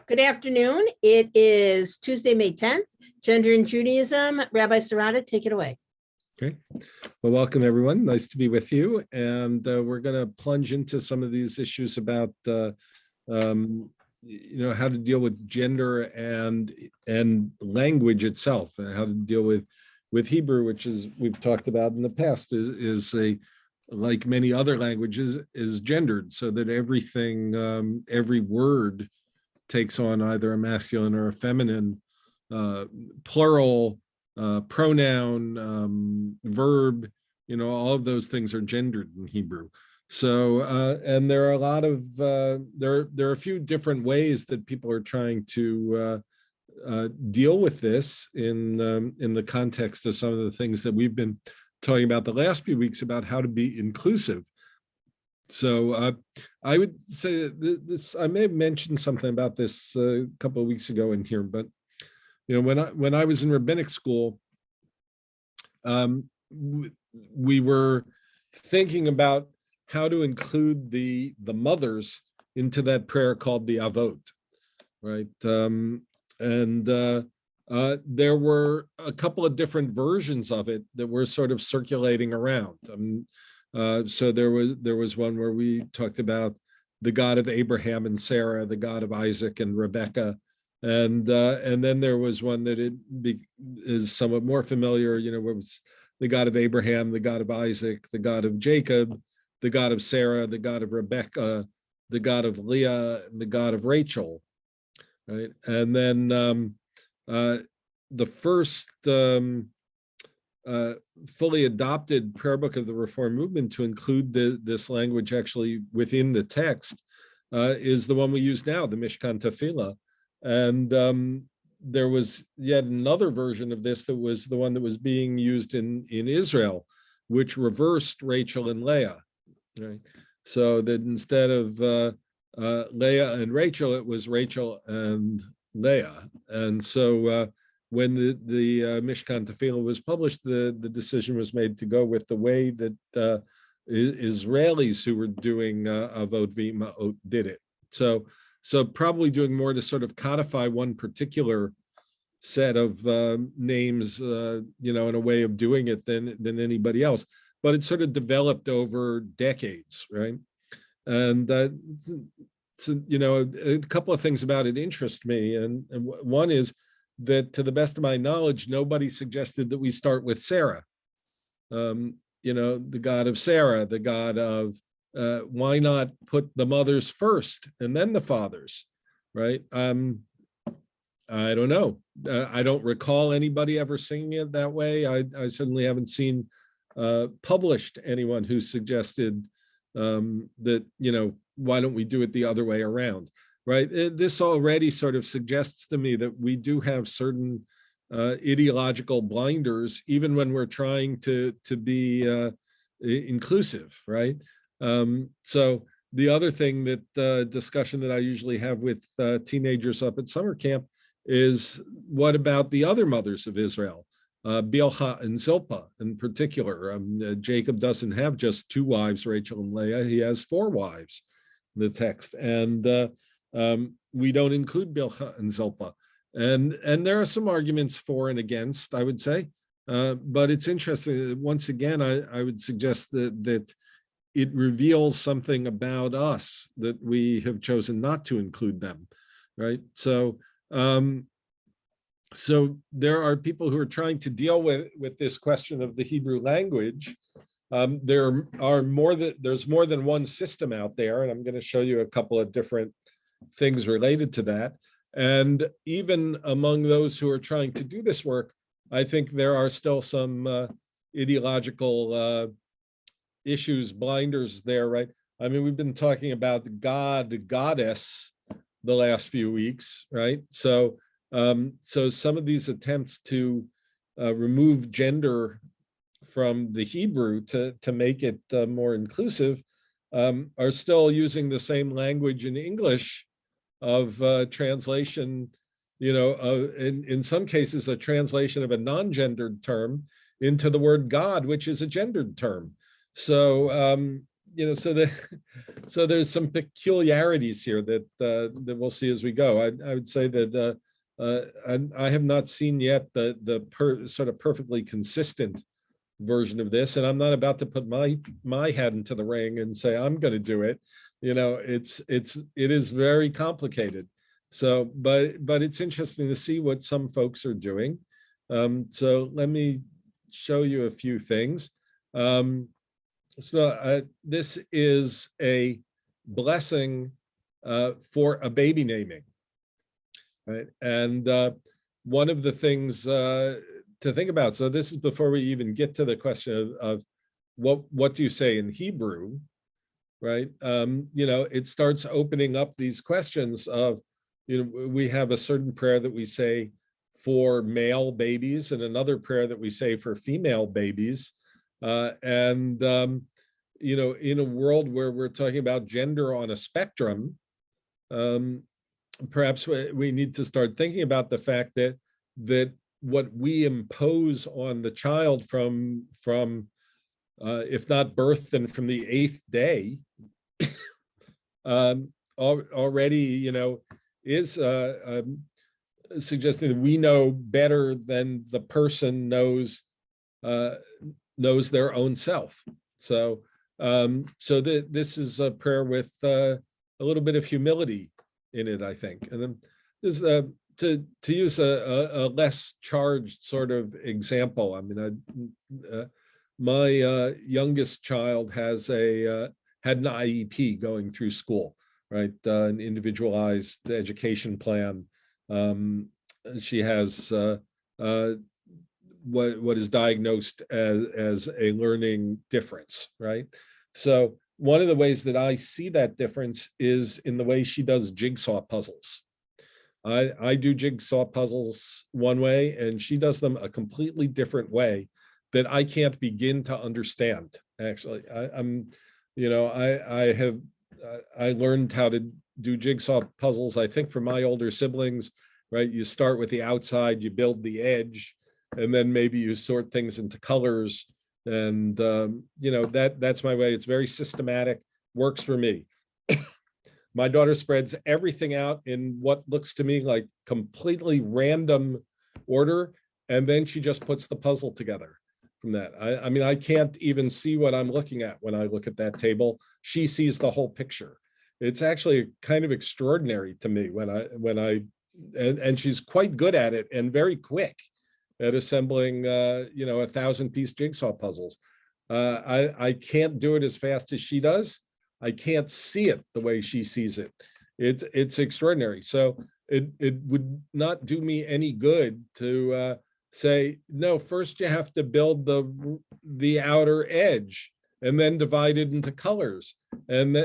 Good afternoon. It is Tuesday, May 10th. Gender in Judaism. Rabbi Serotta, take it away. Okay. Well, welcome, everyone. Nice to be with you. And we're going to plunge into some of these issues about, how to deal with gender and language itself, and how to deal with Hebrew, which is we've talked about in the past, is like many other languages, is gendered, so that everything, every word takes on either a masculine or a feminine, plural, pronoun, verb, all of those things are gendered in Hebrew. So, and there are a lot of, there are a few different ways that people are trying to deal with this in the context of some of the things that we've been talking about the last few weeks about how to be inclusive. So I would say that this, I may have mentioned something about this a couple of weeks ago in here, but when I was in rabbinic school, we were thinking about how to include the mothers into that prayer called the Avot, right? There were a couple of different versions of it that were sort of circulating around. So there was one where we talked about the God of Abraham and Sarah, the God of Isaac and Rebecca, and then there was one that is somewhat more familiar. Where it was the God of Abraham, the God of Isaac, the God of Jacob, the God of Sarah, the God of Rebecca, the God of Leah, and the God of Rachel, right? And then the first fully adopted prayer book of the Reform movement to include this language actually within the text is the one we use now, the Mishkan Tefillah. And there was yet another version of this that was the one that was being used in Israel, which reversed Rachel and Leah, right? So that instead of Leah and Rachel, it was Rachel and Leah. And so when the Mishkan Tefillah was published, the decision was made to go with the way that Israelis who were doing Avot V'Ima'ot did it. So probably doing more to sort of codify one particular set of names, in a way of doing it than anybody else. But it sort of developed over decades, right? And a couple of things about it interest me, and one is that, to the best of my knowledge, nobody suggested that we start with Sarah. The God of Sarah, the God of, why not put the mothers first and then the fathers, right? I don't know. I don't recall anybody ever singing it that way. I certainly haven't seen published anyone who suggested that, why don't we do it the other way around, right? This already sort of suggests to me that we do have certain ideological blinders, even when we're trying to be inclusive, right? So the other thing that discussion that I usually have with teenagers up at summer camp is, what about the other mothers of Israel? Bilhah and Zilpah in particular. Jacob doesn't have just two wives, Rachel and Leah. He has four wives in the text. And we don't include Bilhah and Zilpah. And there are some arguments for and against, I would say. But it's interesting. Once again, I would suggest that it reveals something about us that we have chosen not to include them, right? So there are people who are trying to deal with this question of the Hebrew language. There's more than one system out there, and I'm going to show you a couple of different things related to that. And even among those who are trying to do this work, I think there are still some ideological issues, blinders there, right? I mean, we've been talking about God, goddess the last few weeks, right? So some of these attempts to remove gender from the Hebrew to make it more inclusive are still using the same language in English of translation, in some cases, a translation of a non-gendered term into the word God, which is a gendered term. So so there's some peculiarities here that that we'll see as we go. I would say that I have not seen yet the sort of perfectly consistent version of this, and I'm not about to put my head into the ring and say I'm going to do it. It is very complicated. So, but it's interesting to see what some folks are doing. So let me show you a few things. This is a blessing for a baby naming, right? And one of the things to think about, so this is before we even get to the question of what do you say in Hebrew, right? It starts opening up these questions of, we have a certain prayer that we say for male babies and another prayer that we say for female babies. In a world where we're talking about gender on a spectrum, perhaps we need to start thinking about the fact that what we impose on the child from if not birth, then from the 8th day, already, is suggesting that we know better than the person knows their own self. So this is a prayer with a little bit of humility in it, I think. And then just to use a less charged sort of example. I mean, my youngest child had an IEP going through school, right? An individualized education plan. She has what is diagnosed as a learning difference, right? So one of the ways that I see that difference is in the way she does jigsaw puzzles. I do jigsaw puzzles one way, and she does them a completely different way that I can't begin to understand. Actually, I learned how to do jigsaw puzzles, I think, from my older siblings, right? You start with the outside, you build the edge, and then maybe you sort things into colors. And, that's my way. It's very systematic, works for me. My daughter spreads everything out in what looks to me like completely random order, and then she just puts the puzzle together from that. I mean, I can't even see what I'm looking at when I look at that table. She sees the whole picture. It's actually kind of extraordinary to me and she's quite good at it and very quick at assembling, 1,000-piece jigsaw puzzles. I can't do it as fast as she does. I can't see it the way she sees it. It's extraordinary. So it would not do me any good to say, no, first you have to build the outer edge and then divide it into colors. And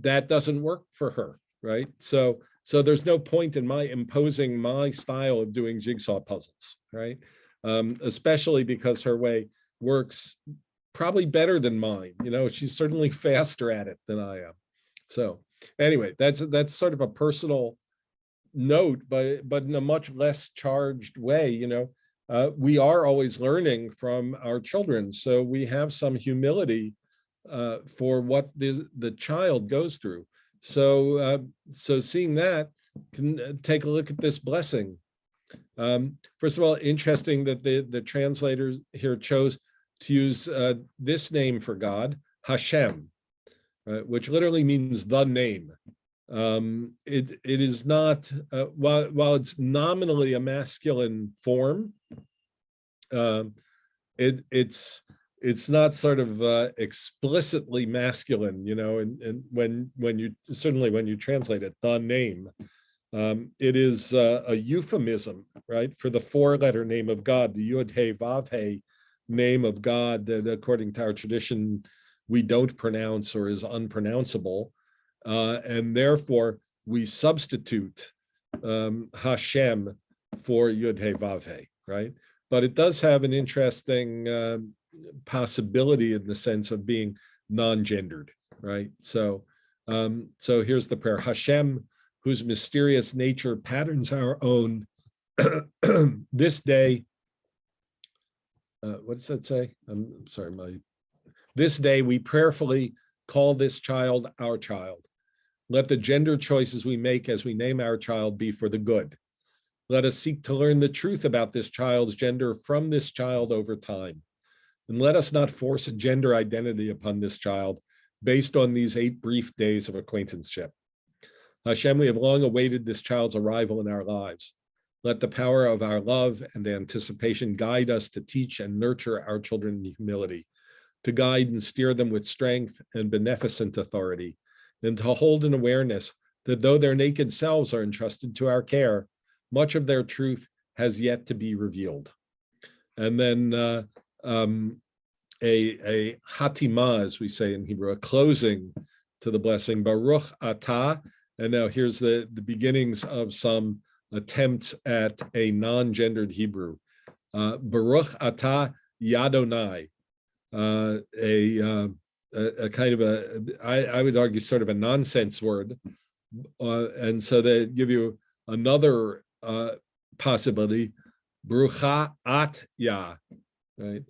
that doesn't work for her, right? So there's no point in my imposing my style of doing jigsaw puzzles, right? Especially because her way works probably better than mine. She's certainly faster at it than I am. So anyway, that's sort of a personal note, but in a much less charged way. We are always learning from our children, so we have some humility for what the child goes through. So seeing that, can take a look at this blessing. First of all, interesting that the translators here chose to use this name for God, Hashem, which literally means the name. It is not, while it's nominally a masculine form, it's not sort of explicitly masculine, and when you translate it, the name, it is a euphemism, right, for the 4-letter name of God, the Yud He Vav He name of God that, according to our tradition, we don't pronounce or is unpronounceable, and therefore we substitute Hashem for Yud He Vav He, right? But it does have an interesting possibility in the sense of being non-gendered, right? So here's the prayer: Hashem, whose mysterious nature patterns our own, this day. What does that say? I'm sorry, This day we prayerfully call this child our child. Let the gender choices we make as we name our child be for the good. Let us seek to learn the truth about this child's gender from this child over time. And let us not force a gender identity upon this child based on these 8 brief days of acquaintanceship. Hashem, we have long awaited this child's arrival in our lives. Let the power of our love and anticipation guide us to teach and nurture our children in humility, to guide and steer them with strength and beneficent authority, and to hold an awareness that though their naked selves are entrusted to our care, much of their truth has yet to be revealed. And then a hatima, as we say in Hebrew, a closing to the blessing, Baruch Atah. And now here's the beginnings of some attempts at a non-gendered Hebrew. Baruch Atah Yadonai, a kind of I would argue sort of a nonsense word. And so they give you another possibility, Brucha At Yah, right?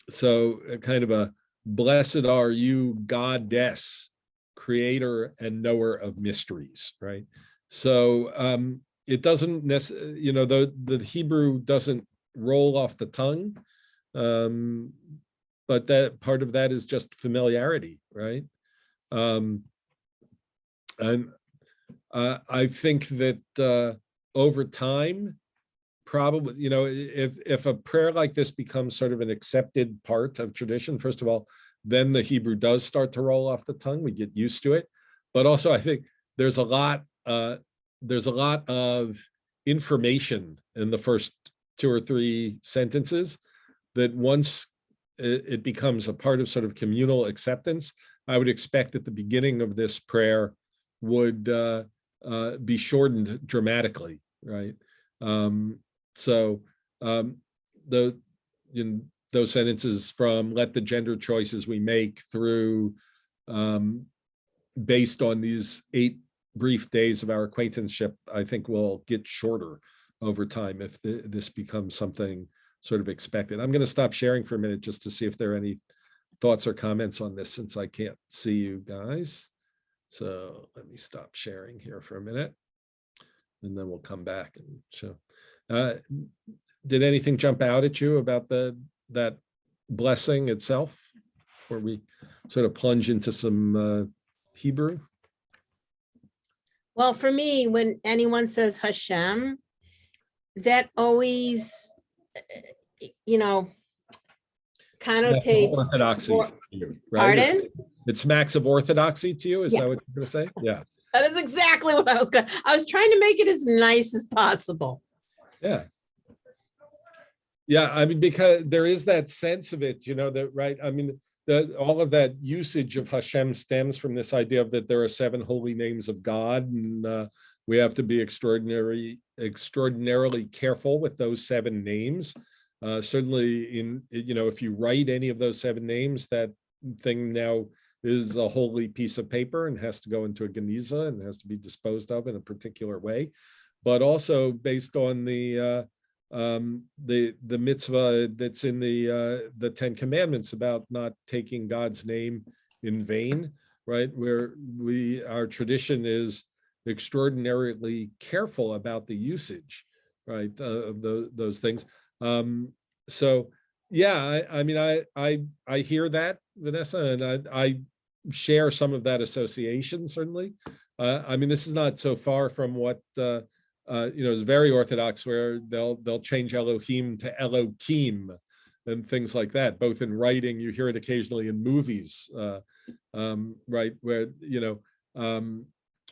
So kind of a blessed are you, goddess, creator and knower of mysteries, right? So it doesn't necessarily, you know, the Hebrew doesn't roll off the tongue, but that part of that is just familiarity, right? And I think that over time, probably, you know, if a prayer like this becomes sort of an accepted part of tradition, first of all, then the Hebrew does start to roll off the tongue. We get used to it. But also, I think there's a lot of information in the first 2 or 3 sentences that once it becomes a part of sort of communal acceptance, I would expect that the beginning of this prayer would be shortened dramatically, right? So those sentences from let the gender choices we make through based on these 8 brief days of our acquaintanceship, I think will get shorter over time if this becomes something sort of expected. I'm going to stop sharing for a minute just to see if there are any thoughts or comments on this, since I can't see you guys. So let me stop sharing here for a minute, and then we'll come back and show. Did anything jump out at you about that blessing itself, where we sort of plunge into some Hebrew? Well, for me, when anyone says Hashem, that always, you know, connotates orthodoxy more, to you, right? pardon? It smacks of orthodoxy to you. Is Yeah. that what you're going to say? Yeah. That is exactly what I was going. I was trying to make it as nice as possible. Yeah. Yeah. I mean, because there is that sense of it, you know, that, right? I mean, all of that usage of Hashem stems from this idea of that there are 7 holy names of God, and we have to be extraordinarily careful with those 7 names. Certainly, you know, if you write any of those 7 names, that thing now is a holy piece of paper and has to go into a geniza and has to be disposed of in a particular way. But also based on the mitzvah that's in the 10 Commandments about not taking God's name in vain, right? Where our tradition is extraordinarily careful about the usage, right, of those things. So yeah, I mean, I hear that, Vanessa, and I share some of that association, certainly. I mean, this is not so far from what you know, is very orthodox, where they'll change Elohim to Elohim and things like that. Both in writing, you hear it occasionally in movies, right, where, you know,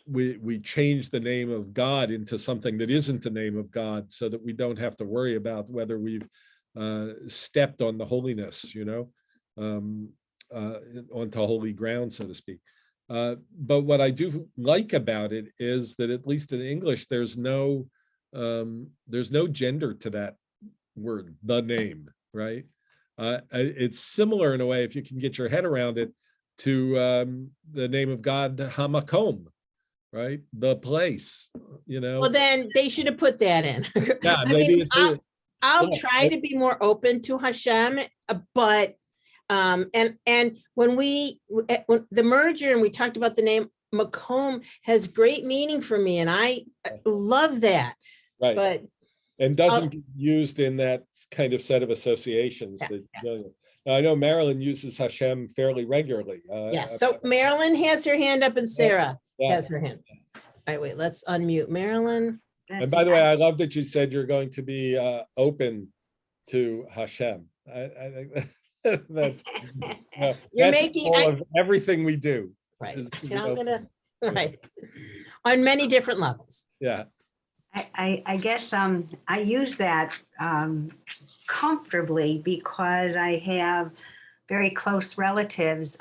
we change the name of God into something that isn't the name of God, so that we don't have to worry about whether we've stepped on the holiness, you know, onto holy ground, so to speak. But what I do like about it is that, at least in English, there's no gender to that word, the name, right? It's similar in a way, if you can get your head around it, to the name of God, Hamakom, right? The place, you know. Well, then they should have put that in. Yeah, I maybe mean, I'll try to be more open to Hashem, but And when when the merger and we talked about the name Macomb has great meaning for me, and I love that. Right. But and doesn't get used in that kind of set of associations. Yeah. That now, I know Marilyn uses Hashem fairly regularly. Yes. So Marilyn has her hand up and Sarah Yeah. has her hand. All right, wait, let's unmute Marilyn. And by the way, I love that you said you're going to be open to Hashem. I think that's You're that's making all of everything we do. right. is to be And I'm open. gonna right on many different levels. Yeah. I guess I use that comfortably because I have very close relatives.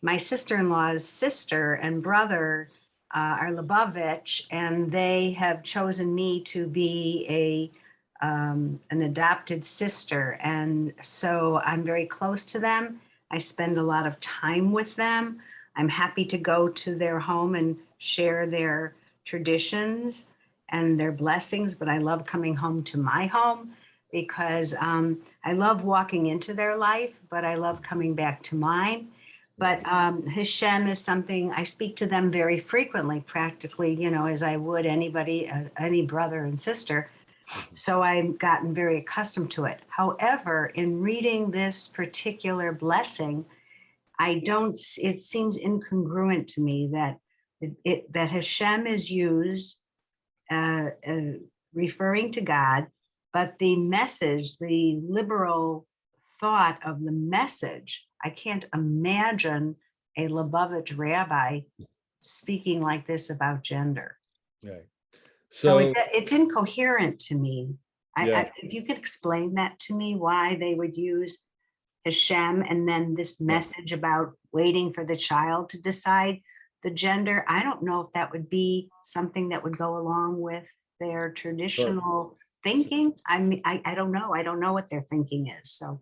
My sister-in-law's sister and brother are Lubavitch, and they have chosen me to be an adopted sister. And so I'm very close to them. I spend a lot of time with them. I'm happy to go to their home and share their traditions and their blessings, but I love coming home to my home because I love walking into their life, but I love coming back to mine. But Hashem is something I speak to them very frequently, practically, you know, as I would anybody, any brother and sister. So I've gotten very accustomed to it. However, in reading this particular blessing, it seems incongruent to me that that Hashem is used referring to God, but the message, the liberal thought of the message, I can't imagine a Lubavitch rabbi speaking like this about gender. Right. So it's incoherent to me. Yeah. If you could explain that to me, why they would use Hashem and then this message about waiting for the child to decide the gender. I don't know if that would be something that would go along with their traditional thinking. I mean, I don't know. I don't know what their thinking is. So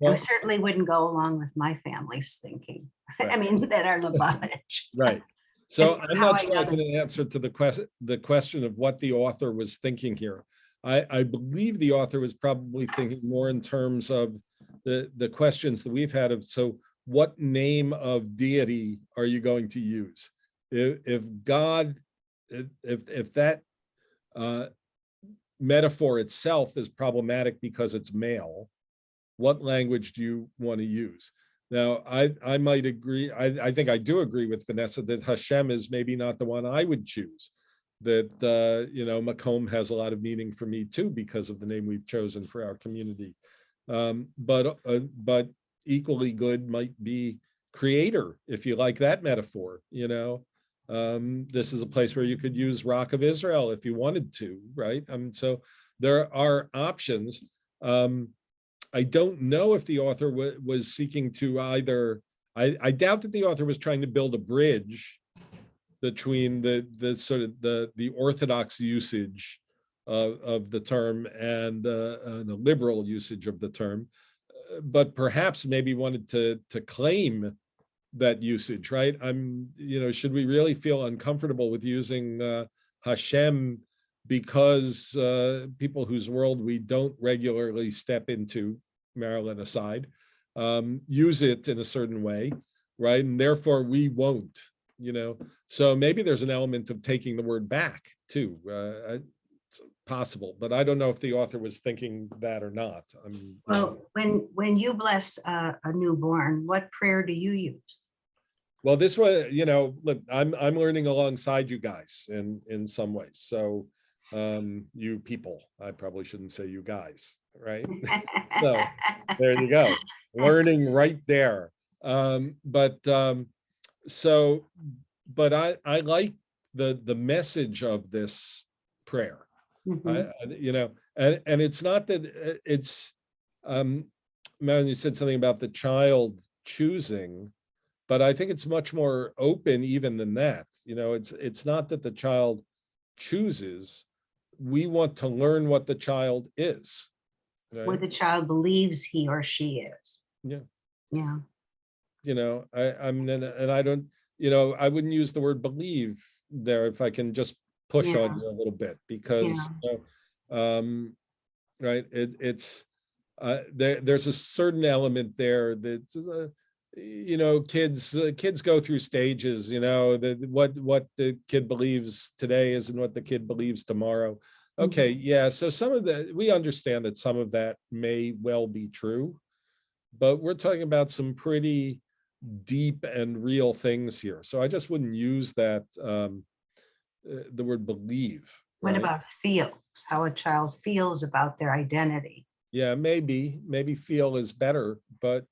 Well, it certainly wouldn't go along with my family's thinking. Right. I mean, that are Lubavitch. right. So And I'm how not I sure I know can answer to the question of what the author was thinking here. I believe the author was probably thinking more in terms of the questions that we've had of, so what name of deity are you going to use? If God, if that metaphor itself is problematic because it's male, what language do you want to use? Now, I might agree. I think I do agree with Vanessa that Hashem is maybe not the one I would choose. That you know, Macomb has a lot of meaning for me too because of the name we've chosen for our community. But equally good might be creator, if you like that metaphor. You know, this is a place where you could use Rock of Israel if you wanted to, right? So there are options. I don't know if the author was seeking to either. I doubt that the author was trying to build a bridge between the sort of the orthodox usage of the term and the liberal usage of the term, but perhaps maybe wanted to claim that usage, right? You know, should we really feel uncomfortable with using Hashem because people whose world we don't regularly step into, Marilyn aside, use it in a certain way, right? And therefore we won't, you know? So maybe there's an element of taking the word back too. It's possible, but I don't know if the author was thinking that or not. Well, when you bless a newborn, what prayer do you use? Well, this was, you know, look, I'm learning alongside you guys in some ways. So you people, I probably shouldn't say you guys, right? So there you go, learning right there. But I like the message of this prayer. You know, and it's not that it's Marilyn, you said something about the child choosing, but I think it's much more open even than that. You know, it's not that the child chooses. We want to learn what the child is. Right? What the child believes he or she is. Yeah. Yeah. You know, and I don't, you know, I wouldn't use the word believe there if I can just push on you a little bit, because you know, right, it's there's a certain element there that's, kids go through stages, what the kid believes today isn't what the kid believes tomorrow. Okay, yeah, so we understand that some of that may well be true, but we're talking about some pretty deep and real things here. So I just wouldn't use that, the word believe. What right? about feels? How a child feels about their identity? Yeah, maybe feel is better, but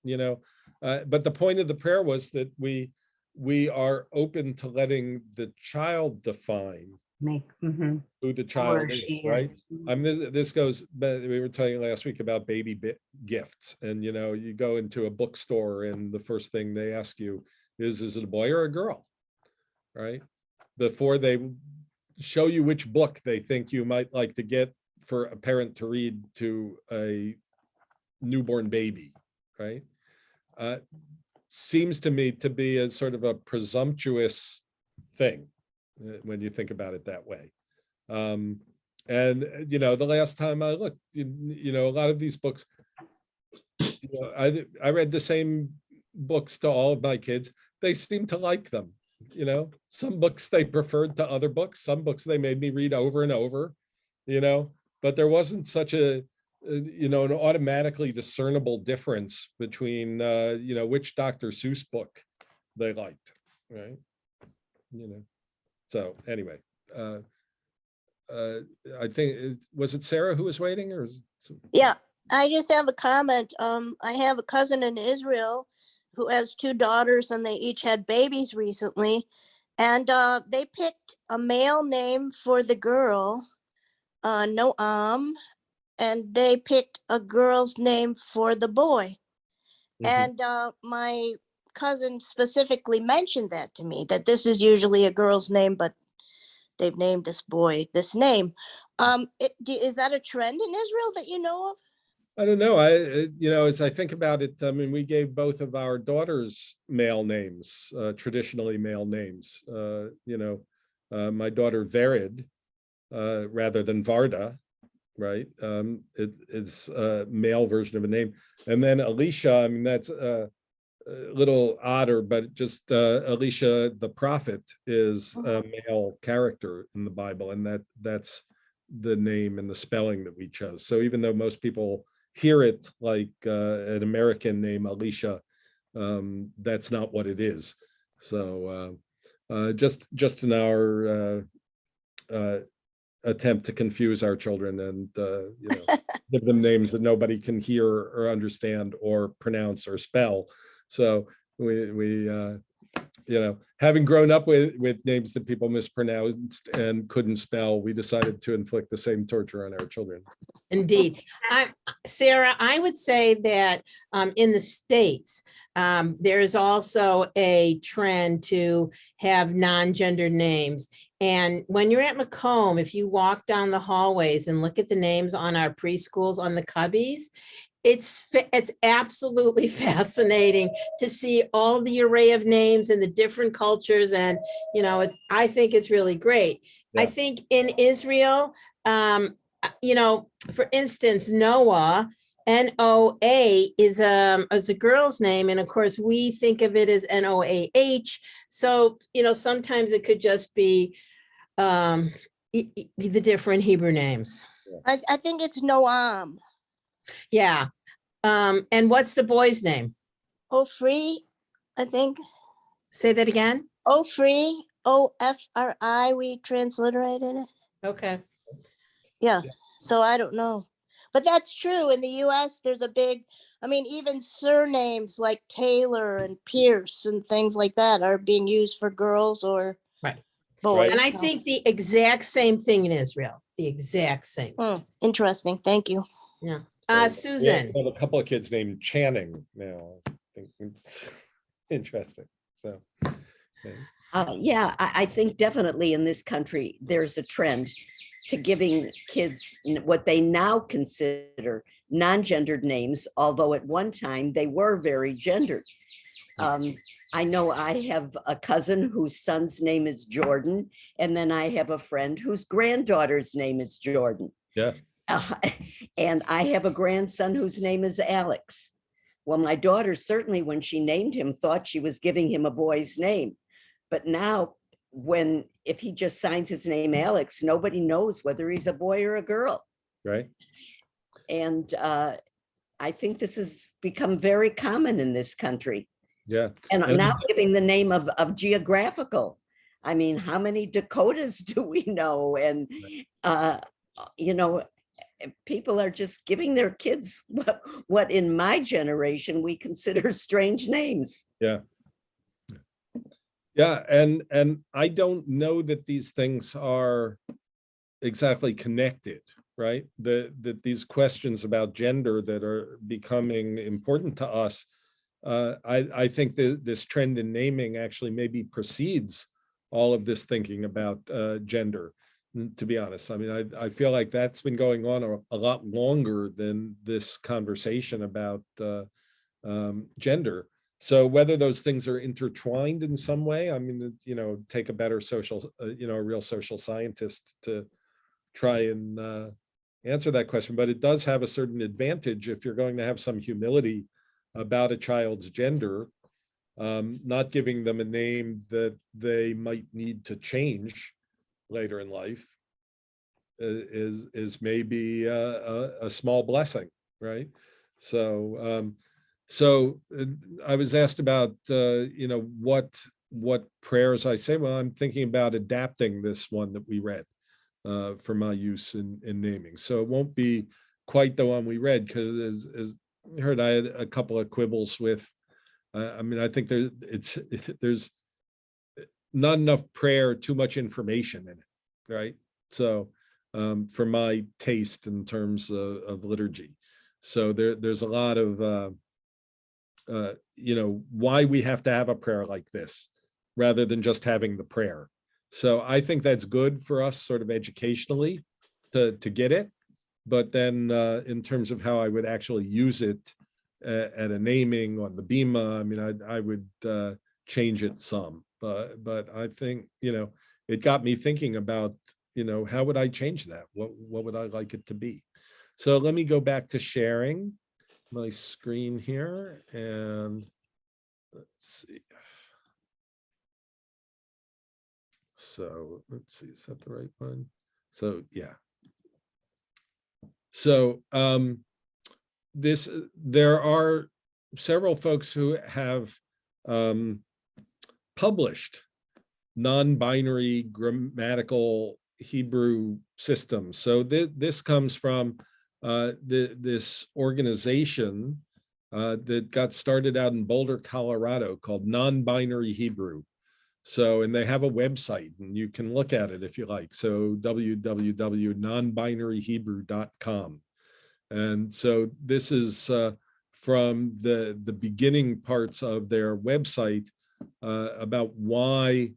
but the point of the prayer was that we are open to letting the child define who the child is, right? I mean, this goes, but we were talking last week about baby gifts, and you go into a bookstore and the first thing they ask you is it a boy or a girl, right? Before they show you which book they think you might like to get for a parent to read to a newborn baby, right? Seems to me to be a sort of a presumptuous thing when you think about it that way. And the last time I looked, a lot of these books, I read the same books to all of my kids. They seem to like them. Some books they preferred to other books. Some books they made me read over and over. But there wasn't such an automatically discernible difference between, which Dr. Seuss book they liked, right? So anyway, I think, was it Sarah who was waiting, or Yeah, I just have a comment. I have a cousin in Israel who has 2 daughters, and they each had babies recently. And they picked a male name for the girl, Noam, and they picked a girl's name for the boy. And my cousin specifically mentioned that to me, that this is usually a girl's name, but they've named this boy this name. Is that a trend in Israel that you know of? I don't know. As I think about it, I mean, we gave both of our daughters male names, traditionally male names. My daughter Vered, rather than Varda, right? It's a male version of a name. And then Alicia, I mean, that's a little odder, but just Alicia the prophet is a male character in the Bible, and that's the name and the spelling that we chose. So even though most people hear it like an American name, Alicia, that's not what it is. So just in our attempt to confuse our children and give them names that nobody can hear or understand or pronounce or spell. So we having grown up with names that people mispronounced and couldn't spell, we decided to inflict the same torture on our children. Indeed. Sarah, I would say that in the States, there is also a trend to have non-gendered names. And when you're at Macomb, if you walk down the hallways and look at the names on our preschools on the cubbies, it's absolutely fascinating to see all the array of names and the different cultures. And, I think it's really great. Yeah. I think in Israel, for instance, Noah, N-O-A is a girl's name. And of course, we think of it as N-O-A-H. So, sometimes it could just be the different Hebrew names. I think it's Noam. Yeah. And what's the boy's name? Ofri, I think. Say that again. Ofri, O-F-R-I, we transliterated it. Okay. Yeah. So I don't know. But that's true. In the US, there's a big, even surnames like Taylor and Pierce and things like that are being used for girls or boys. And I think the exact same thing in Israel. The exact same. Interesting. Thank you. Yeah. Susan. We have a couple of kids named Channing now. I think it's interesting. So, yeah, I think definitely in this country, there's a trend to giving kids what they now consider non-gendered names, although at one time they were very gendered. I know I have a cousin whose son's name is Jordan, and then I have a friend whose granddaughter's name is Jordan. Yeah. And I have a grandson whose name is Alex. Well, my daughter certainly, when she named him, thought she was giving him a boy's name. But now, if he just signs his name Alex, nobody knows whether he's a boy or a girl. Right. And I think this has become very common in this country. Yeah. And And- now giving the name of geographical. I mean, how many Dakotas do we know? And, you know, people are just giving their kids what in my generation we consider strange names. Yeah. Yeah. And I don't know that these things are exactly connected, right? That these questions about gender that are becoming important to us, I think that this trend in naming actually maybe precedes all of this thinking about gender, to be honest. I mean, I feel like that's been going on a lot longer than this conversation about gender. So whether those things are intertwined in some way, I mean, you know, take a better social, you know, a real social scientist to try and answer that question. But it does have a certain advantage if you're going to have some humility about a child's gender, not giving them a name that they might need to change later in life is maybe a small blessing, right? So I was asked about you know, what prayers I say. Well, I'm thinking about adapting this one that we read for my use in naming. So it won't be quite the one we read, because as you heard, I had a couple of quibbles with. I mean, I think there's not enough prayer, too much information in it, right? So for my taste in terms of liturgy, so there's a lot of you know, why we have to have a prayer like this rather than just having the prayer. So I think that's good for us sort of educationally to get it. But then in terms of how I would actually use it at a naming on the Bima, I mean, I would change it some. But I think, you know, it got me thinking about, you know, how would I change that? What would I like it to be? So let me go back to sharing my screen here, and let's see. So let's see, is that the right one? So yeah. So there are several folks who have published non-binary grammatical Hebrew systems. So this comes from this organization that got started out in Boulder, Colorado, called Non-Binary Hebrew. So, and they have a website, and you can look at it if you like. So www.nonbinaryhebrew.com. And so this is from the beginning parts of their website about why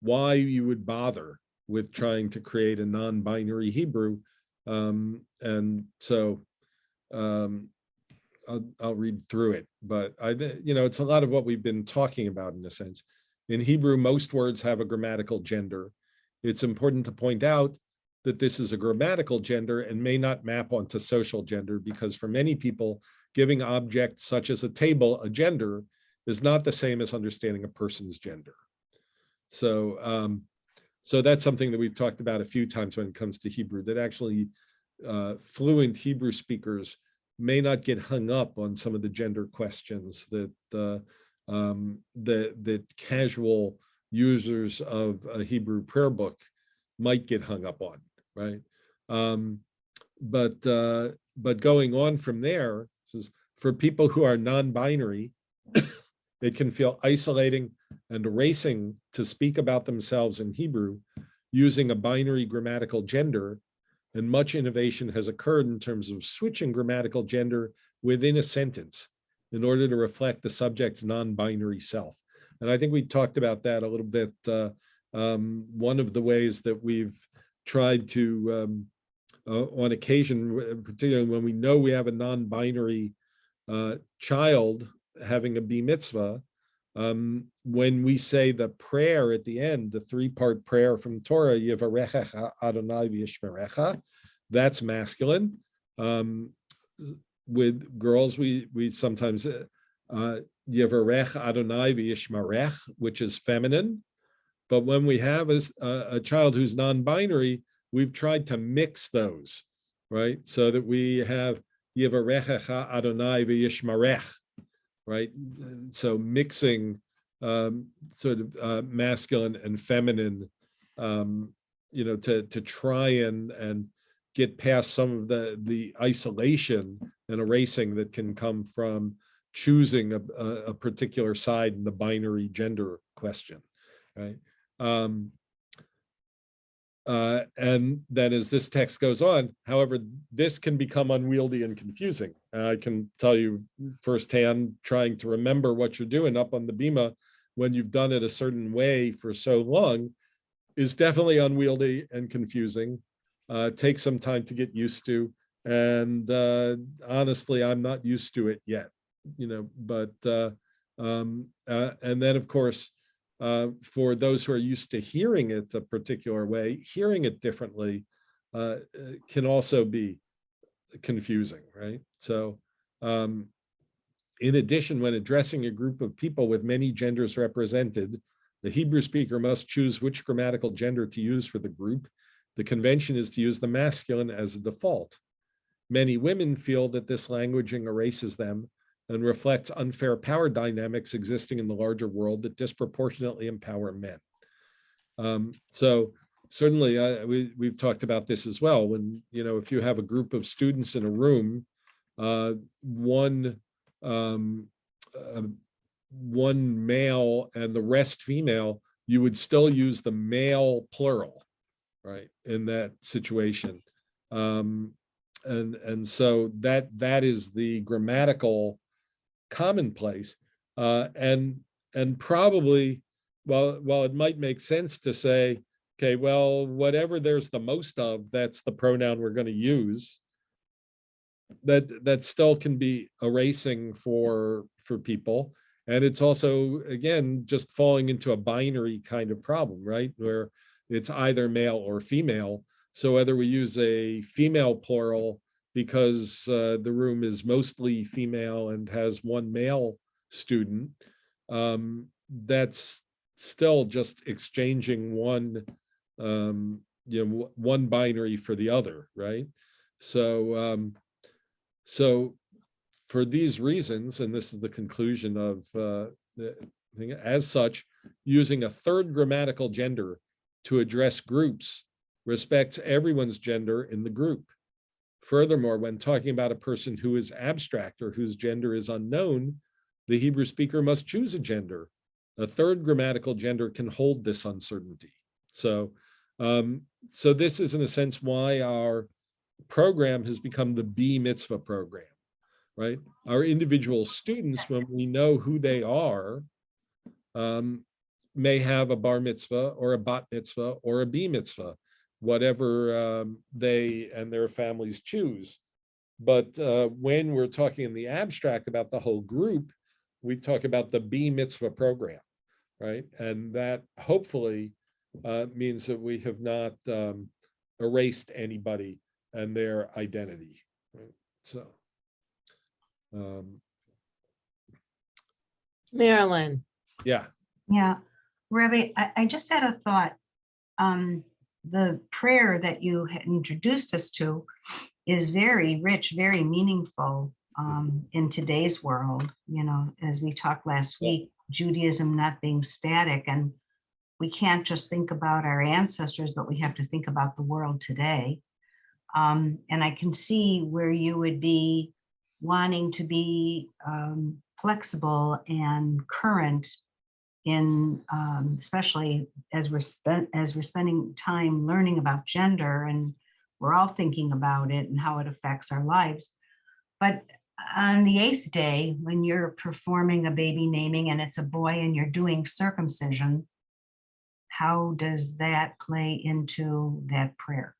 you would bother with trying to create a non-binary Hebrew. And so I'll read through it, but you know, it's a lot of what we've been talking about in a sense. In Hebrew, most words have a grammatical gender. It's important to point out that this is a grammatical gender and may not map onto social gender, because for many people, giving objects such as a table a gender is not the same as understanding a person's gender. So, so that's something that we've talked about a few times when it comes to Hebrew, that actually fluent Hebrew speakers may not get hung up on some of the gender questions that that casual users of a Hebrew prayer book might get hung up on, right? But going on from there, this is for people who are non-binary, it can feel isolating and erasing to speak about themselves in Hebrew using a binary grammatical gender, and much innovation has occurred in terms of switching grammatical gender within a sentence in order to reflect the subject's non-binary self. And I think we talked about that a little bit. One of the ways that we've tried to, on occasion, particularly when we know we have a non-binary child having a bar mitzvah, when we say the prayer at the end, the three-part prayer from Torah, Yivarechecha Adonai v'yishmerecha, that's masculine. With girls, we sometimes Yevarech Adonai v'yishmarech, which is feminine. But when we have a child who's non-binary, we've tried to mix those, right? So that we have Yevarechecha Adonai v'yishmarech, right? So mixing sort of masculine and feminine, to try and get past some of the isolation and erasing that can come from choosing a particular side in the binary gender question, right? And then as this text goes on, however, this can become unwieldy and confusing. I can tell you firsthand, trying to remember what you're doing up on the bima when you've done it a certain way for so long is definitely unwieldy and confusing. Takes some time to get used to. And honestly, I'm not used to it yet, but and then of course, for those who are used to hearing it a particular way, hearing it differently can also be confusing, right? So in addition, when addressing a group of people with many genders represented, the Hebrew speaker must choose which grammatical gender to use for the group. The convention is to use the masculine as a default. Many women feel that this languaging erases them and reflects unfair power dynamics existing in the larger world that disproportionately empower men. So certainly we've talked about this as well. When, if you have a group of students in a room, one male and the rest female, you would still use the male plural, right, in that situation. And so that is the grammatical commonplace, and probably, while it might make sense to say, okay, well, whatever there's the most of, that's the pronoun we're going to use, that still can be erasing for people. And it's also, again, just falling into a binary kind of problem, right, where it's either male or female. So whether we use a female plural because the room is mostly female and has one male student, that's still just exchanging one binary for the other, right? So so for these reasons, and this is the conclusion of the thing, as such, using a third grammatical gender to address groups respects everyone's gender in the group. Furthermore, when talking about a person who is abstract or whose gender is unknown, the Hebrew speaker must choose a gender. A third grammatical gender can hold this uncertainty. So, so this is in a sense why our program has become the B mitzvah program, right? Our individual students, when we know who they are, may have a bar mitzvah or a bat mitzvah or a B mitzvah, whatever they and their families choose. But when we're talking in the abstract about the whole group, we talk about the B mitzvah program, right? And that hopefully means that we have not erased anybody and their identity, right? So. Marilyn. Yeah. Yeah. Rabbi, I just had a thought. The prayer that you had introduced us to is very rich, very meaningful in today's world. As we talked last week, Judaism not being static, and we can't just think about our ancestors, but we have to think about the world today. And I can see where you would be wanting to be flexible and current in, especially as we're spending time learning about gender, and we're all thinking about it and how it affects our lives. But on the 8th day, when you're performing a baby naming and it's a boy and you're doing circumcision, how does that play into that prayer?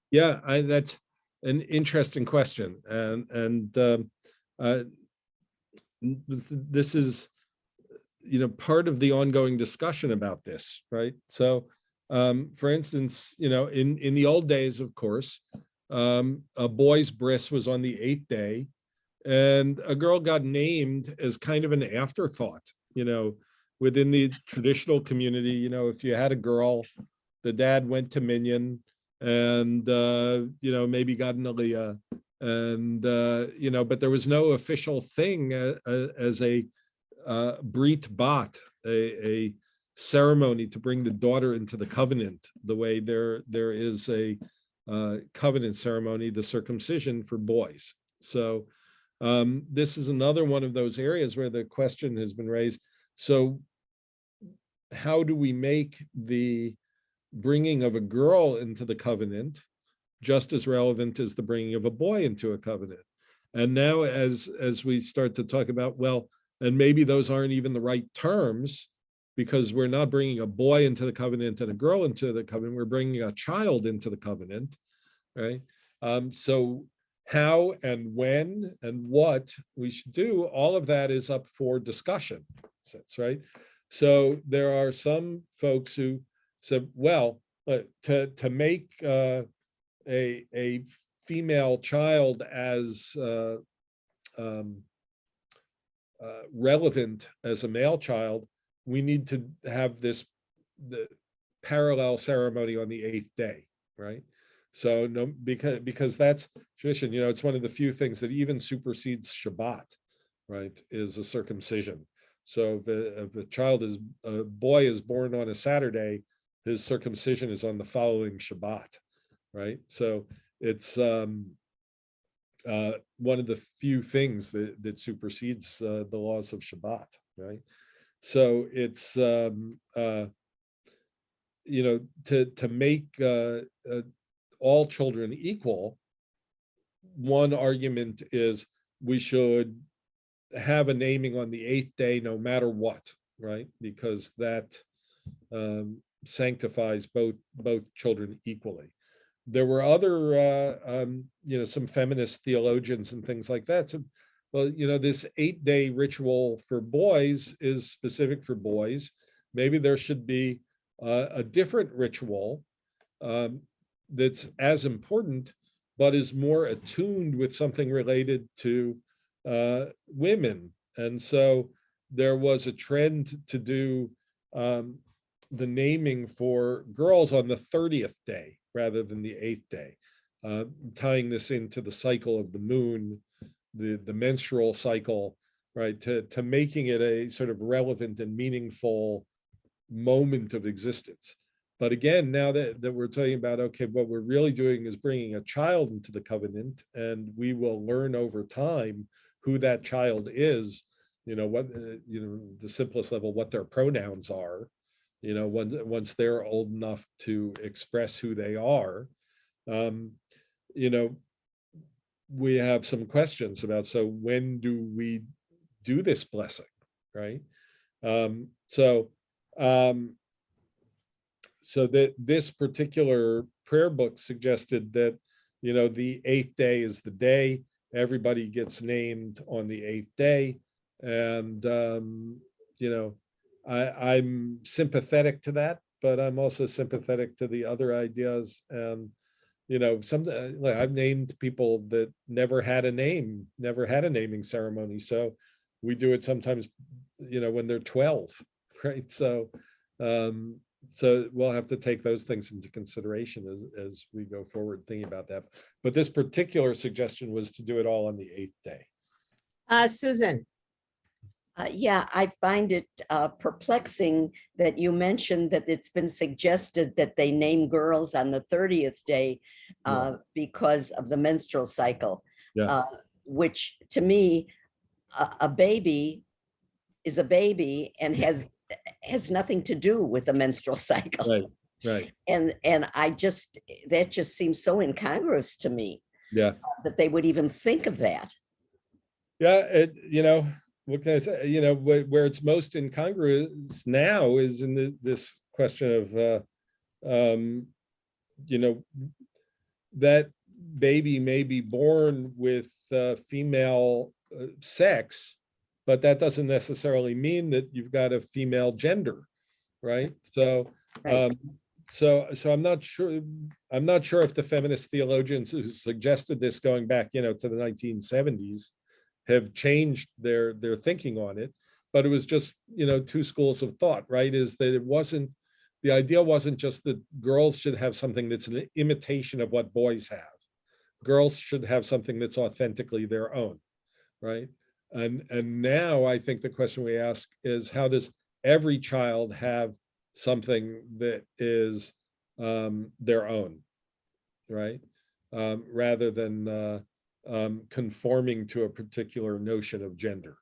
Yeah, that's an interesting question, and this is, part of the ongoing discussion about this, right? So, for instance, in the old days, of course, a boy's bris was on the 8th day, and a girl got named as kind of an afterthought, within the traditional community. If you had a girl, the dad went to Minyan and, maybe got an Aliyah, and, but there was no official thing as a Brit Bat, a ceremony to bring the daughter into the covenant, the way there is a covenant ceremony, the circumcision for boys. So this is another one of those areas where the question has been raised. So how do we make the bringing of a girl into the covenant just as relevant as the bringing of a boy into a covenant? And now as we start to talk about, well, and maybe those aren't even the right terms, because we're not bringing a boy into the covenant and a girl into the covenant, we're bringing a child into the covenant, right? So how and when and what we should do, all of that is up for discussion, right? So there are some folks who said, well, to make a female child as relevant as a male child, we need to have the parallel ceremony on the 8th day, right? So no, because that's tradition. It's one of the few things that even supersedes Shabbat, right? Is a circumcision. So if a boy is born on a Saturday, his circumcision is on the following Shabbat, right? So it's one of the few things that supersedes the laws of Shabbat, right? So it's to make all children equal. One argument is we should have a naming on the 8th day, no matter what, right? Because that sanctifies both children equally. There were other, some feminist theologians and things like that. So, well, this 8-day ritual for boys is specific for boys. Maybe there should be a different ritual that's as important, but is more attuned with something related to women. And so there was a trend to do the naming for girls on the 30th day rather than the 8th day, tying this into the cycle of the moon, the menstrual cycle, right, to making it a sort of relevant and meaningful moment of existence. But again, now that we're talking about, okay, what we're really doing is bringing a child into the covenant, and we will learn over time who that child is, what, the simplest level, what their pronouns are, once they're old enough to express who they are. We have some questions about, so when do we do this blessing, right? So that this particular prayer book suggested that, the 8th day is the day everybody gets named on the 8th day. And, I'm sympathetic to that, but I'm also sympathetic to the other ideas. And, I've named people that never had a name, never had a naming ceremony. So we do it sometimes, when they're 12, right? So, so we'll have to take those things into consideration as we go forward thinking about that. But this particular suggestion was to do it all on the 8th day. Susan. Yeah, I find it perplexing that you mentioned that it's been suggested that they name girls on the 30th day because of the menstrual cycle, which to me, a baby is a baby and has nothing to do with the menstrual cycle. Right. And that just seems so incongruous to me. Yeah. That they would even think of that. Yeah, what can I say? Where it's most incongruous now is in this question of, that baby may be born with female sex, but that doesn't necessarily mean that you've got a female gender, right? So, so I'm not sure. I'm not sure if the feminist theologians who suggested this going back, to the 1970s, have changed their thinking on it. But it was just, two schools of thought, right? Is that the idea wasn't just that girls should have something that's an imitation of what boys have. Girls should have something that's authentically their own, right? And now I think the question we ask is, how does every child have something that is their own, right? Rather than conforming to a particular notion of gender,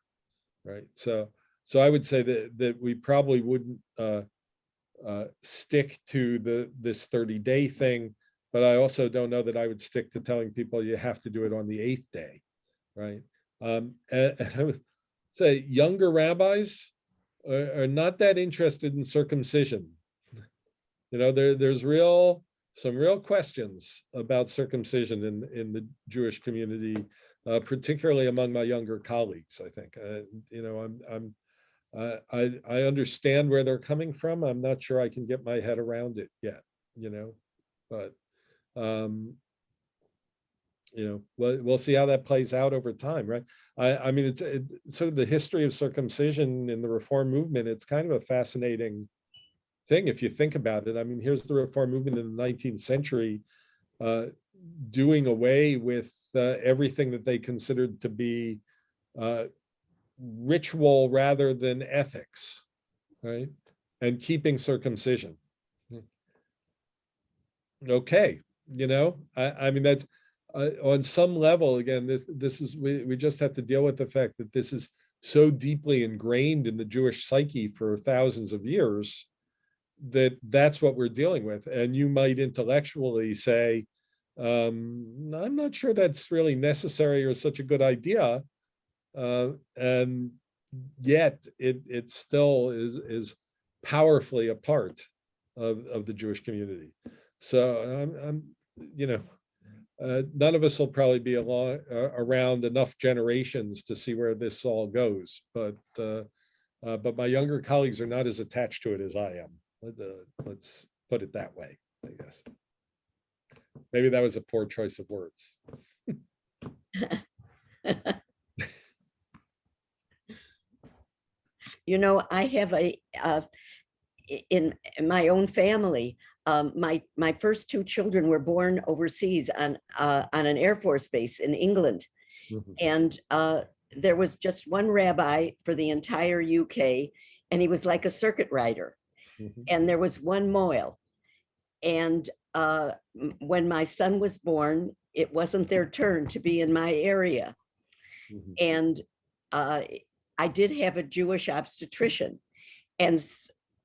right? So I would say that we probably wouldn't stick to this 30-day thing, but I also don't know that I would stick to telling people you have to do it on the 8th day, right? And I would say younger rabbis are not that interested in circumcision. There's some real questions about circumcision in the Jewish community, particularly among my younger colleagues. I think, I understand where they're coming from. I'm not sure I can get my head around it yet, but we'll see how that plays out over time, right? I mean, it's sort of the history of circumcision in the Reform movement. It's kind of a fascinating thing if you think about it. I mean, here's the Reform movement in the 19th century doing away with everything that they considered to be ritual rather than ethics, right? And keeping circumcision. Okay, I mean, that's on some level, again, this is, we just have to deal with the fact that this is so deeply ingrained in the Jewish psyche for thousands of years that's what we're dealing with. And you might intellectually say, I'm not sure that's really necessary or such a good idea. And yet it still is powerfully a part of the Jewish community. So I'm none of us will probably be around enough generations to see where this all goes, but my younger colleagues are not as attached to it as I am. Let's put it that way, I guess. Maybe that was a poor choice of words. I have in my own family, my first two children were born overseas on an Air Force base in England. Mhm. And there was just one rabbi for the entire UK, and he was like a circuit rider. Mhm. And there was one mohel. And when my son was born, it wasn't their turn to be in my area. Mhm. And I did have a Jewish obstetrician, and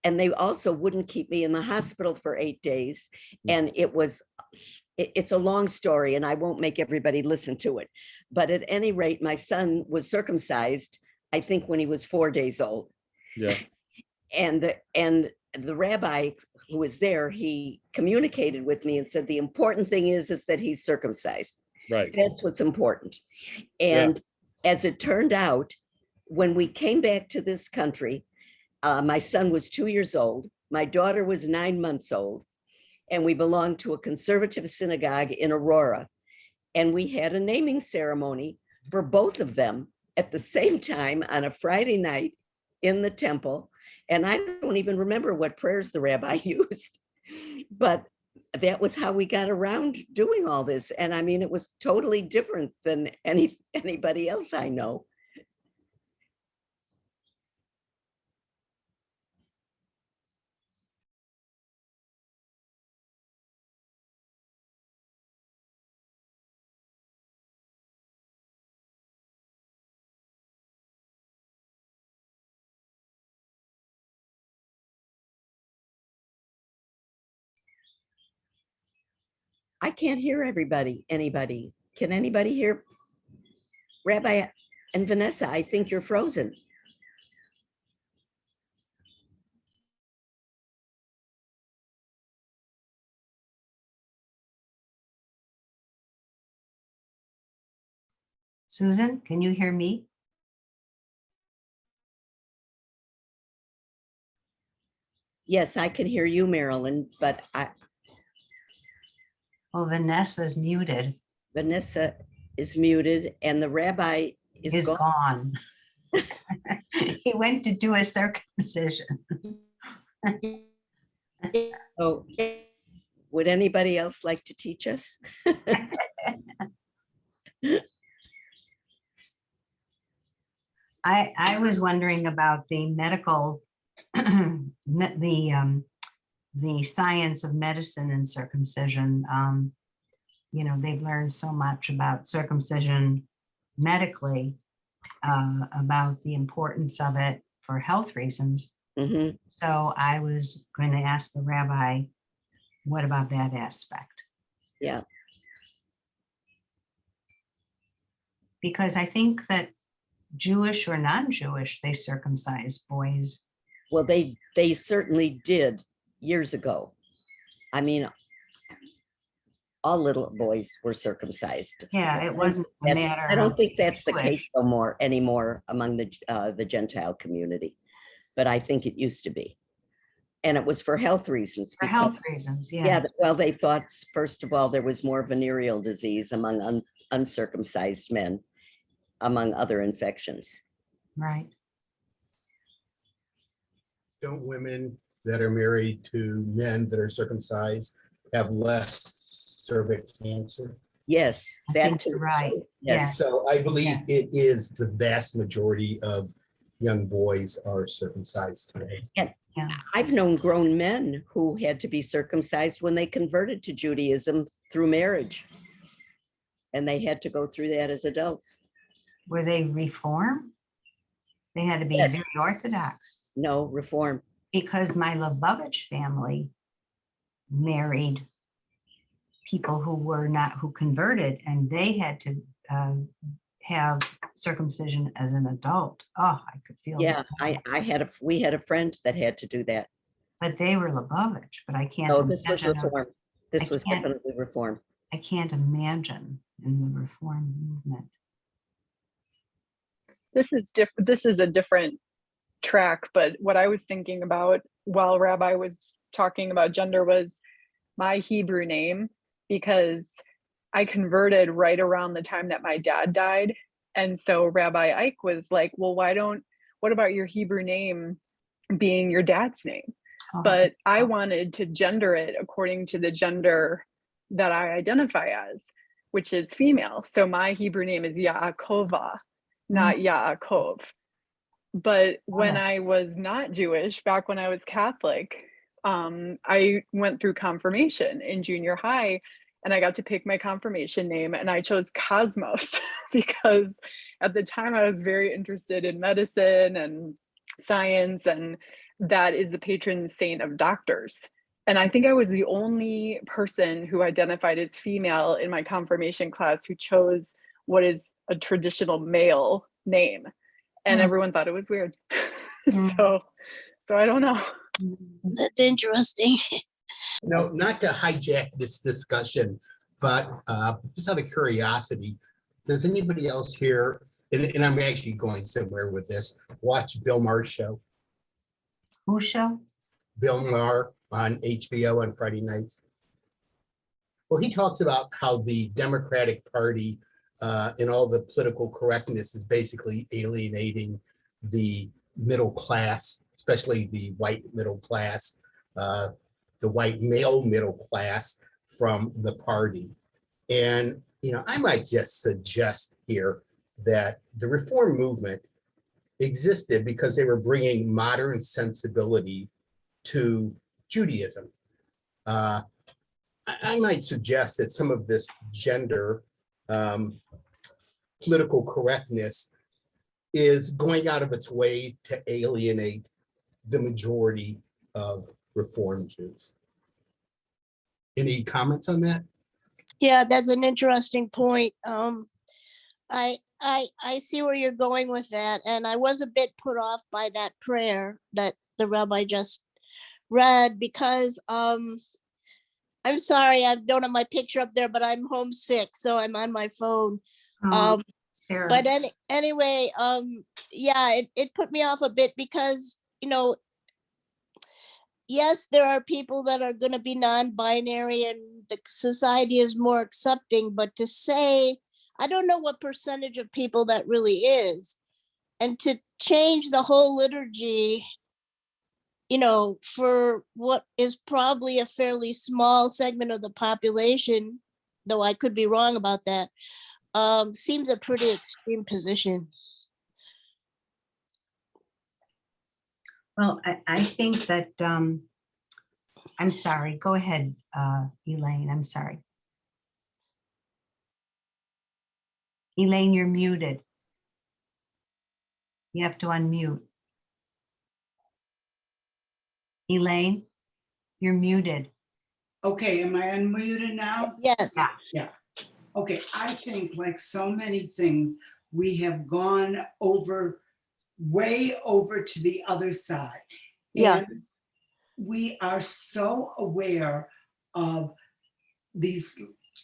they also wouldn't keep me in the hospital for 8 days. And it's a long story, and I won't make everybody listen to it. But at any rate, my son was circumcised, I think, when he was 4 days old. Yeah. And the rabbi who was there, he communicated with me and said, the important thing is that he's circumcised. Right. That's what's important. And as it turned out, when we came back to this country, my son was 2 years old. My daughter was 9 months old. And we belonged to a conservative synagogue in Aurora. And we had a naming ceremony for both of them at the same time on a Friday night in the temple. And I don't even remember what prayers the rabbi used, but that was how we got around doing all this. And I mean, it was totally different than anybody else I know. I can't hear anybody. Can anybody hear? Rabbi and Vanessa, I think you're frozen. Susan, can you hear me? Yes, I can hear you, Marilyn, but Well, Vanessa's muted, Vanessa is muted and the rabbi is is gone. gone. He went to do a circumcision. Oh, would anybody else like to teach us? I was wondering about the medical, the science of medicine and circumcision. You know, they've learned so much about circumcision medically, about the importance of it for health reasons. Mhm. So I was going to ask the rabbi, what about that aspect? Yeah, Because I think that Jewish or non-Jewish, they circumcise boys. well, they certainly did years ago. I mean, all little boys were circumcised. Yeah, it wasn't a That's- matter I don't of think that's the case Jewish. anymore among the Gentile community, but I think it used to be. And it was for health reasons. For because- health reasons, Yeah, yeah. well, they thought, first of all, there was more venereal disease among uncircumcised men, among other infections. Right. Don't women that are married to men that are circumcised have less cervical cancer? Yes, I that think too. you're right. Yes, So I believe Yeah. it is the vast majority of young boys are circumcised today. I've known grown men who had to be circumcised when they converted to Judaism through marriage. And they had to go through that as adults. Were they reform? They had to be Yes. very orthodox, No, reform. because my Lubavitch family married people who were not, who converted, and they had to have circumcision as an adult. Oh, I could feel. Yeah, that. we had a friend that had to do that. But they were Lubavitch, but I can't No, this was imagine, reform. This I was can't- definitely reform. I can't imagine in the reform movement. This is different. This is a different track, but what I was thinking about while Rabbi was talking about gender was my Hebrew name, because I converted right around the time that my dad died. And so Rabbi Ike was like, well, what about your Hebrew name being your dad's name? Oh, But I wanted to gender it according to the gender that I identify as, which is female. So my Hebrew name is Yaakova, not Yaakov. But when it. I was not Jewish, back when I was Catholic, I went through confirmation in junior high, and I got to pick my confirmation name, and I chose Cosmos because at the time I was very interested in medicine and science, and that is the patron saint of doctors. And I think I was the only person who identified as female in my confirmation class who chose what is a traditional male name. And everyone thought it was weird. So I don't know. That's interesting. No, not to hijack this discussion, but just out of curiosity, does anybody else here, and I'm actually going somewhere with this, watch Bill Maher's show? Who show? Bill Maher on HBO on Friday nights? Well, he talks about how the Democratic Party and all the political correctness is basically alienating the middle class, especially the white middle class, the white male middle class from the party. And, you know, I might just suggest here that the reform movement existed because they were bringing modern sensibility to Judaism. I might suggest that some of this gender political correctness is going out of its way to alienate the majority of Reform Jews. Any comments on that? Yeah, that's an interesting point. I see where you're going with that, and I was a bit put off by that prayer that the rabbi just read, because I'm sorry, I don't have my picture up there, but I'm homesick, so I'm on my phone. Sarah. But anyway, yeah, it put me off a bit because, you know, yes, there are people that are going to be non-binary and the society is more accepting, but to say, I don't know what percentage of people that really is. And to change the whole liturgy, for what is probably a fairly small segment of the population, though I could be wrong about that, seems a pretty extreme position. Well, I think that, I'm sorry, go ahead, Elaine, I'm sorry. Elaine, you're muted. You have to unmute. Elaine, you're muted. Okay, am I unmuted now? Yes. Yeah. Okay, I think like so many things, we have gone way over to the other side. Yeah. And we are so aware of these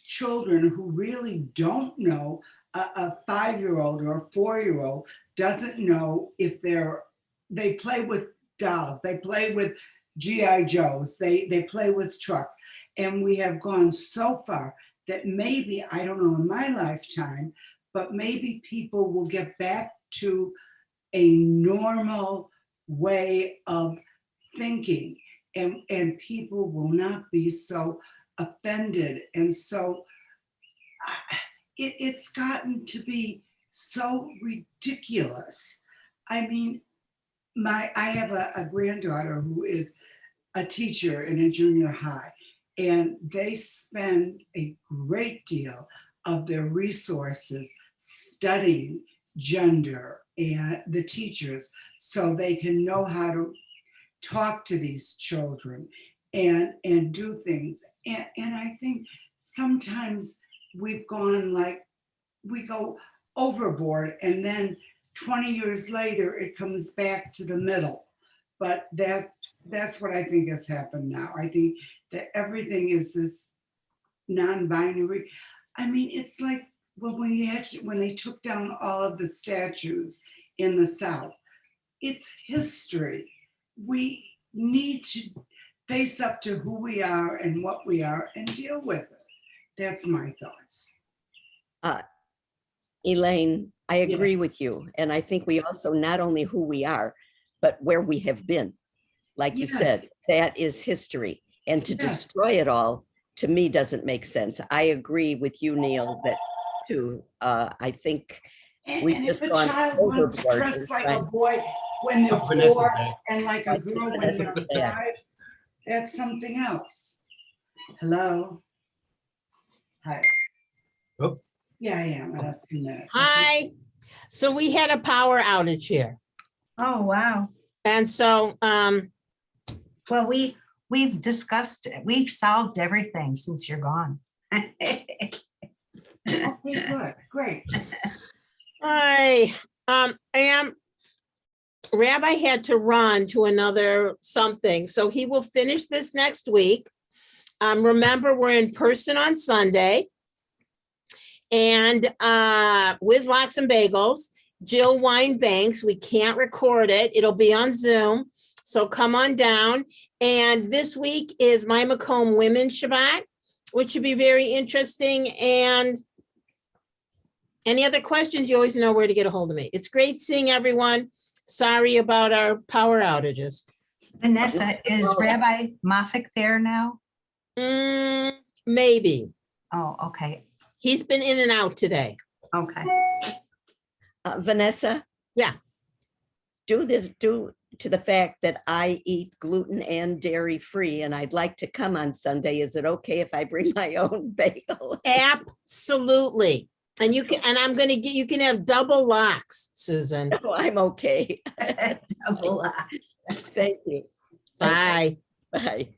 children who really don't know. A 5-year-old or a 4-year-old doesn't know if they play with dolls, they play with GI Joes, they play with trucks. And we have gone so far that maybe, I don't know in my lifetime, but maybe people will get back to a normal way of thinking, and people will not be so offended. And so it's gotten to be so ridiculous. I mean, I have a granddaughter who is a teacher in a junior high, and they spend a great deal of their resources studying gender and the teachers so they can know how to talk to these children and do things. And I think sometimes we go overboard, and then 20 years later, it comes back to the middle. But that's what I think has happened now. I think that everything is this non-binary. I mean, it's like when they took down all of the statues in the South. It's history. We need to face up to who we are and what we are and deal with it. That's my thoughts. Elaine, I agree Yes. with you. And I think we also, not only who we are, but where we have been. Like you said, Yes. that is history. And to Yes. destroy it all, to me, doesn't make sense. I agree with you, Neil, that too. I think we've And if just a gone child wants to overboard dress in like a trying- boy when they're Oh, Vanessa's 4 back. and like a I think girl when Vanessa's they're back. 5, that's something else. Hello? Hi. Oh. Yeah, I am. I have 2 minutes. Hi. So we had a power outage here. Oh, wow. And so, Well, we've discussed it. We've solved everything since you're gone. Okay, good, great. Rabbi had to run to another something, so he will finish this next week. Remember, we're in person on Sunday. And with Lox and Bagels, Jill Winebanks, we can't record it. It'll be on Zoom. So come on down. And this week is my Macomb Women's Shabbat, which should be very interesting. And any other questions, you always know where to get a hold of me. It's great seeing everyone. Sorry about our power outages. Vanessa, is Rabbi Moffick there now? Maybe. Oh, okay, He's been in and out today. okay. Vanessa? Yeah. Due to the fact that I eat gluten and dairy free, and I'd like to come on Sunday, is it okay if I bring my own bagel? Absolutely. And you can, and I'm going to get, you can have double locks, Susan. No, I'm okay. Double lots. Thank you. Bye. Bye.